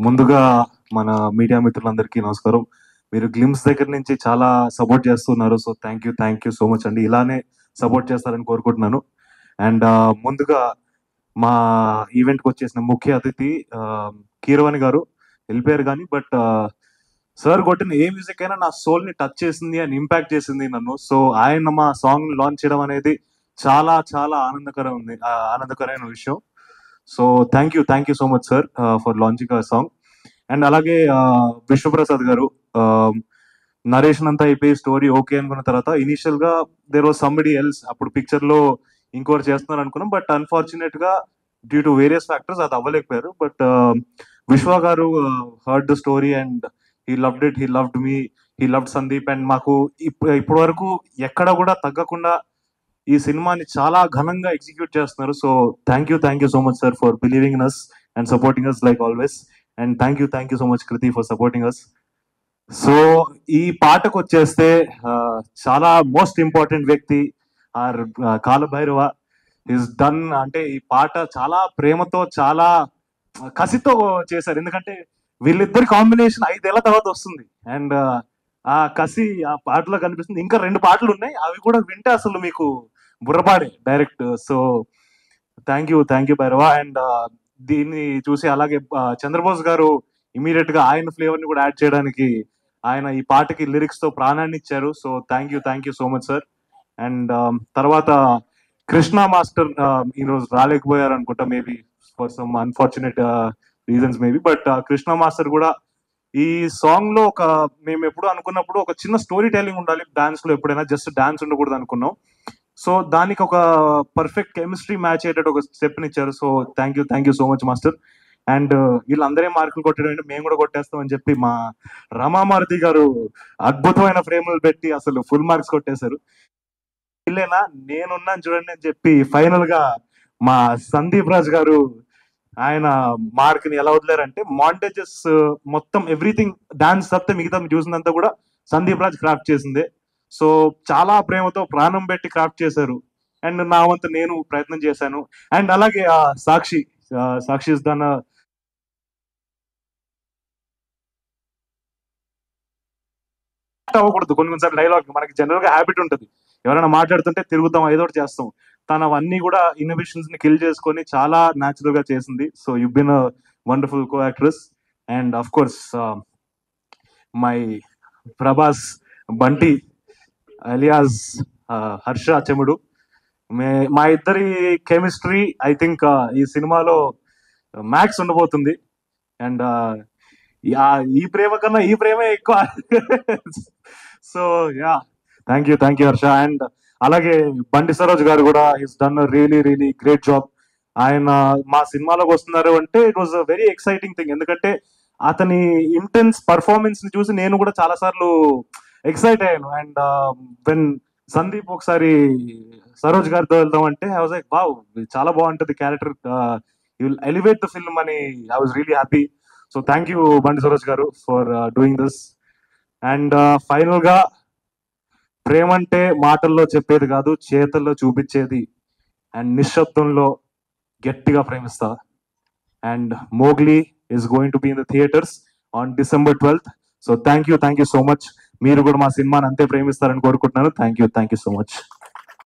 ముందుగా మన మీడియా మిత్రులందరికీ నమస్కారం. మీరు గ్లిమ్స్ దగ్గర నుంచి చాలా సపోర్ట్ చేస్తున్నారు. So thank you so much అండి. ఇలానే సపోర్ట్ చేస్తారని కోరుకుంటున్నాను. అండ్ ముందుగా మా ఈవెంట్కి వచ్చేసిన ముఖ్య అతిథి కీరవాణి గారు వెళ్ళిపోయారు కానీ, బట్ సార్ కొట్టిన ఏ మ్యూజిక్ అయినా నా సోల్ ని టచ్ చేసింది అండ్ ఇంపాక్ట్ చేసింది నన్ను. సో ఆయన మా సాంగ్ లాంచ్ చేయడం అనేది చాలా చాలా ఆనందకరమైన విషయం. So thank you so much sir for launching hour song. And అలాగే విశ్వప్రసాద్ గారు నరేషన్ అంతా అయిపోయి స్టోరీ ఓకే అనుకున్న తర్వాత ఇనిషియల్ గా దేర్ వాజ్ సంబడి ఎల్స్, అప్పుడు పిక్చర్ లో ఇంకోటి చేస్తున్నారు అనుకున్నాం. బట్ అన్ఫార్చునేట్ గా డ్యూ టు వేరియస్ ఫ్యాక్టర్స్ అది అవ్వలేకపోయారు. బట్ విశ్వ గారు heard the story and he loved it, he loved me, he loved Sandeep. And మాకు ఇప్పటి వరకు ఎక్కడ కూడా తగ్గకుండా ఈ సినిమాని చాలా ఘనంగా ఎగ్జిక్యూట్ చేస్తున్నారు. So thank you so much sir for believing in us and supporting us like always. And thank you so much Kriti for supporting us. So ఈ పాటకు వచ్చేస్తే చాలా మోస్ట్ ఇంపార్టెంట్ వ్యక్తి ఆర్ కాలభైరవ ఇస్ డన్. అంటే ఈ పాట చాలా ప్రేమతో చాలా కసితో చేశారు. ఎందుకంటే వీళ్ళిద్దరి కాంబినేషన్ 5 ఏళ్ల తర్వాత వస్తుంది. అండ్ ఆ కసి ఆ పాటలో కనిపిస్తుంది. ఇంకా 2 పాటలు ఉన్నాయి, అవి కూడా వింటే అసలు మీకు బుర్రపాడే direct. So thank you Bhairava. And దీన్ని చూసి అలాగే చంద్రబోస్ గారు ఇమీడియట్ గా ఆయన ఫ్లేవర్ ని కూడా యాడ్ చేయడానికి ఆయన ఈ పాటకి లిరిక్స్ తో ప్రాణాన్ని ఇచ్చారు. So thank you so much sir. And తర్వాత కృష్ణ మాస్టర్ ఈరోజు రాలేకపోయారు అనుకుంటా, maybe for some unfortunate reasons maybe. But Krishna master కూడా ఈ సాంగ్ లో మేము ఎప్పుడు అనుకున్నప్పుడు ఒక చిన్న స్టోరీ టెల్లింగ్ ఉండాలి డాన్స్ లో, ఎప్పుడైనా జస్ట్ డాన్స్ ఉండకూడదు అనుకున్నాం. సో దానికి ఒక పర్ఫెక్ట్ కెమిస్ట్రీ మ్యాచ్ అయ్యేటట్టు ఒక స్టెప్ ఇచ్చారు. So thank you so much master. And వీళ్ళందరే మార్కులు కొట్టడం మేము కూడా కొట్టేస్తాం అని చెప్పి మా రమామారుతి గారు అద్భుతమైన ఫ్రేములు పెట్టి అసలు ఫుల్ మార్క్స్ కొట్టేశారు. వీళ్ళేనా నేనున్నాను చూడండి అని చెప్పి ఫైనల్ గా మా సందీప్ రాజ్ గారు ఆయన మార్క్ ని ఎలా వదిలేరంటే, మాంటేజెస్ మొత్తం ఎవ్రీథింగ్ డాన్స్ తప్పితే మిగతా చూసినంతా కూడా సందీప్ రాజ్ క్రాఫ్ట్ చేసిందే. సో చాలా ప్రేమతో ప్రాణం పెట్టి క్రాఫ్ట్ చేశారు. అండ్ నా వంతు నేను ప్రయత్నం చేశాను. అండ్ అలాగే సాక్షి ఇస్ డన్ అవ్వకూడదు. కొన్నిసార్లు డైలాగ్ మనకి జనరల్ గా హ్యాబిట్ ఉంటుంది, ఎవరైనా మాట్లాడుతుంటే తిరుగుతాం, ఏదో ఒకటి చేస్తాం. తను అవన్నీ కూడా ఇన్హిబిషన్స్ ని కిల్ చేసుకొని చాలా న్యాచురల్ గా చేసింది. So you been a wonderful co actress. And of course my Prabhas Bunty alias Harsha Chemudu, మా ఇద్దరి కెమిస్ట్రీ ఐ థింక్ ఈ సినిమాలో మ్యాక్స్ ఉండబోతుంది. అండ్ ఈ ప్రేమ కన్నా ఈ ప్రేమే ఎక్కువ. So yeah thank you Harsha. And అలాగే బండి సరోజ్ గారు కూడా his done really great job. ఆయన మా సినిమాలోకి వస్తున్నారు అంటే it was a very exciting thing. ఎందుకంటే అతని ఇంటెన్స్ పర్ఫార్మెన్స్ ని చూసి నేను కూడా చాలా సార్లు ఎక్సైట్ అయ్యాను. అండ్ వెన్ సందీప్ ఒకసారి సరోజ్ గారితో వెళ్దాం అంటే ఐ వాజ్ లైక్ వావ్, చాలా బాగుంటది character, you will elevate the film అని I was really happy. So thank you Bandi Saroj garu for doing this. And final గా ప్రేమ అంటే మాటల్లో చెప్పేది కాదు, చేతల్లో చూపించేది. అండ్ నిశ్శబ్దంలో గట్టిగా ప్రేమిస్తా. And Mowgli is going to be in the theaters on December 12th. So thank you so much. మీరు కూడా మా సినిమాని అంతే ప్రేమిస్తారని కోరుకుంటున్నాను. Thank you so much.